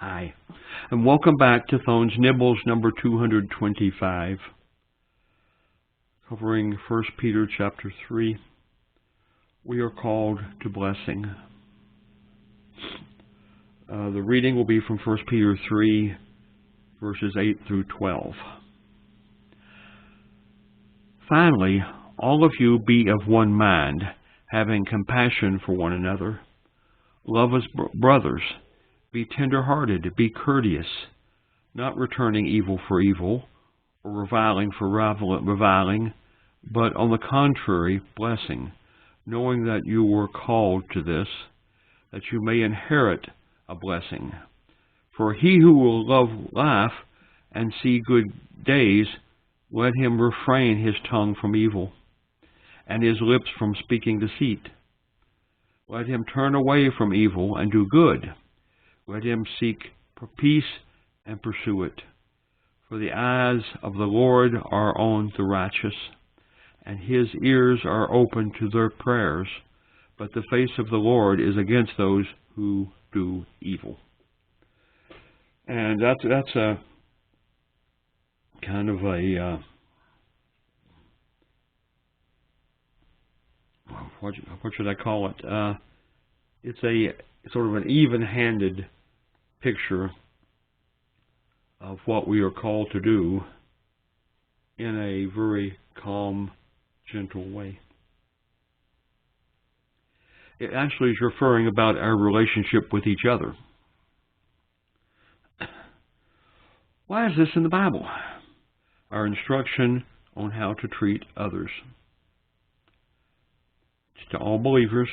Hi, and welcome back to Thone's Nibbles number 225, covering 1 Peter chapter 3. We are called to blessing. The reading will be from 1 Peter 3, verses 8 through 12. Finally, all of you be of one mind, having compassion for one another. Love as brothers. Be tender-hearted, be courteous, not returning evil for evil, or reviling for reviling, but on the contrary, blessing, knowing that you were called to this, that you may inherit a blessing. For he who will laugh and see good days, let him refrain his tongue from evil, and his lips from speaking deceit. Let him turn away from evil and do good. Let him seek peace and pursue it. For the eyes of the Lord are on the righteous, and his ears are open to their prayers, but the face of the Lord is against those who do evil. And that's a kind of a what should I call it? It's a sort of an even-handed picture of what we are called to do in a very calm, gentle way. It actually is referring about our relationship with each other. Why is this in the Bible? Our instruction on how to treat others. It's to all believers.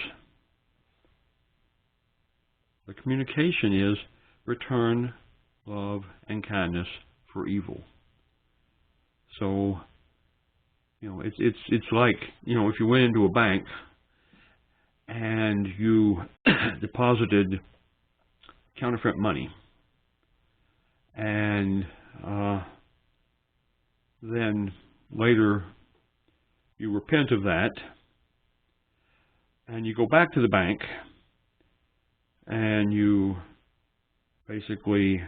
The communication is return love and kindness for evil. So, it's like, if you went into a bank and you deposited counterfeit money, and then later you repent of that, and you go back to the bank, and you basically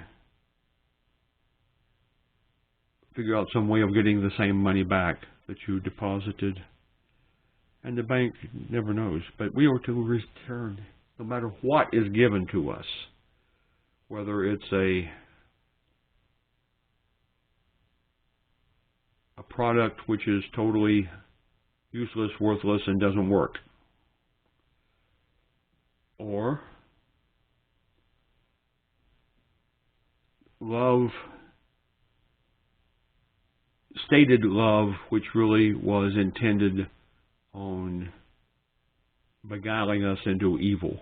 figure out some way of getting the same money back that you deposited. And the bank never knows. But we are to return no matter what is given to us. Whether it's a product which is totally useless, worthless, and doesn't work. Or love, stated love, which really was intended on beguiling us into evil.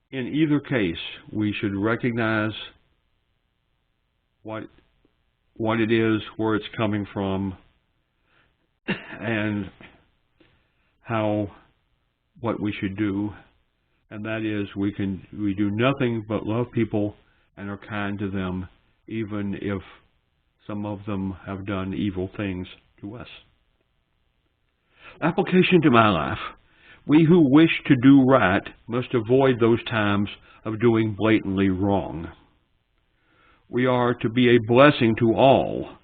In either case, we should recognize what it is, where it's coming from, and what we should do. And that is, we do nothing but love people and are kind to them, even if some of them have done evil things to us. Application to my life. We who wish to do right must avoid those times of doing blatantly wrong. We are to be a blessing to all,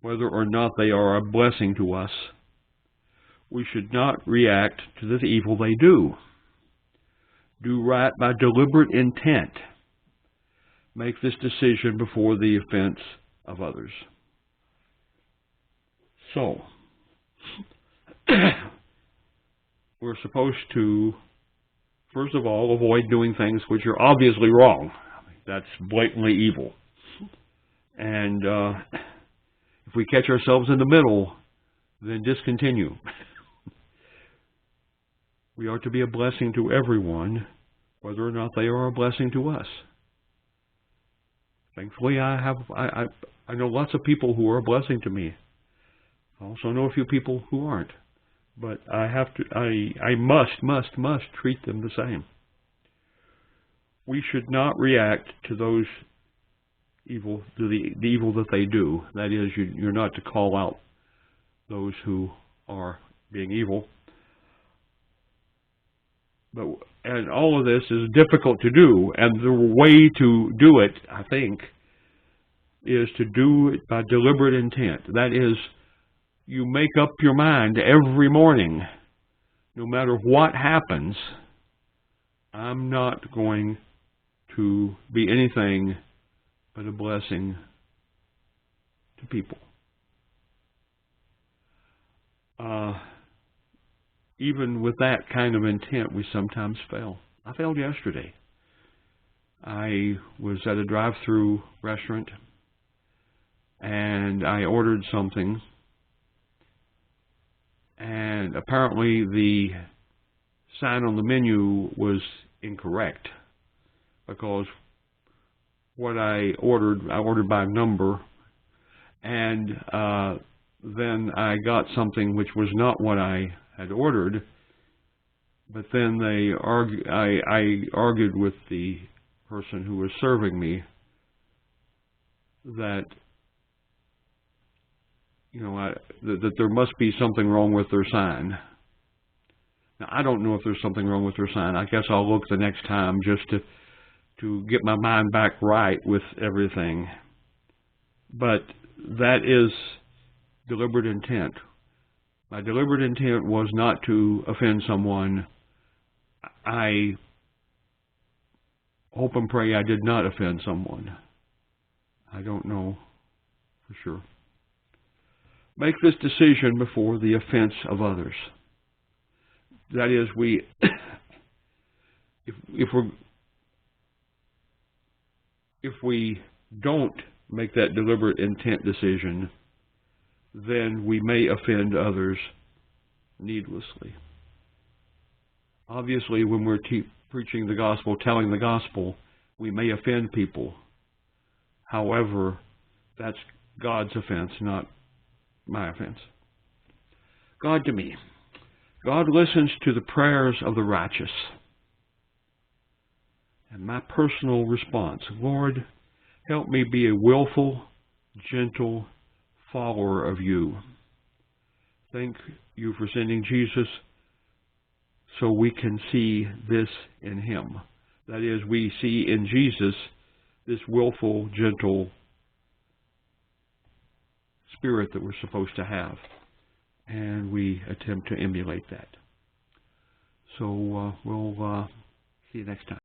whether or not they are a blessing to us. We should not react to the evil they do. Do right by deliberate intent. Make this decision before the offense of others. So, we're supposed to, first of all, avoid doing things which are obviously wrong. That's blatantly evil. And if we catch ourselves in the middle, then discontinue. We are to be a blessing to everyone, whether or not they are a blessing to us. Thankfully, I know lots of people who are a blessing to me. I also know a few people who aren't. But I must treat them the same. We should not react to those evil, to the evil that they do. That is, you're not to call out those who are being evil. And all of this is difficult to do, and the way to do it, I think, is to do it by deliberate intent. That is, you make up your mind every morning, no matter what happens, I'm not going to be anything but a blessing to people. Even with that kind of intent, we sometimes fail. I failed yesterday. I was at a drive-through restaurant, and I ordered something, and apparently the sign on the menu was incorrect, because what I ordered by number, and then I got something which was not what I had ordered. But then I argued with the person who was serving me that that there must be something wrong with their sign. Now, I don't know if there's something wrong with their sign. I guess I'll look the next time just to get my mind back right with everything. But that is deliberate intent. My deliberate intent was not to offend someone. I hope and pray I did not offend someone. I don't know for sure. Make this decision before the offense of others. That is, if we don't make that deliberate intent decision, then we may offend others needlessly. Obviously, when we're preaching the gospel, telling the gospel, we may offend people. However, that's God's offense, not my offense. God to me. God listens to the prayers of the righteous. And my personal response, Lord, help me be a willful, gentle follower of you. Thank you for sending Jesus so we can see this in him. That is, we see in Jesus this willful, gentle spirit that we're supposed to have. And we attempt to emulate that. So we'll see you next time.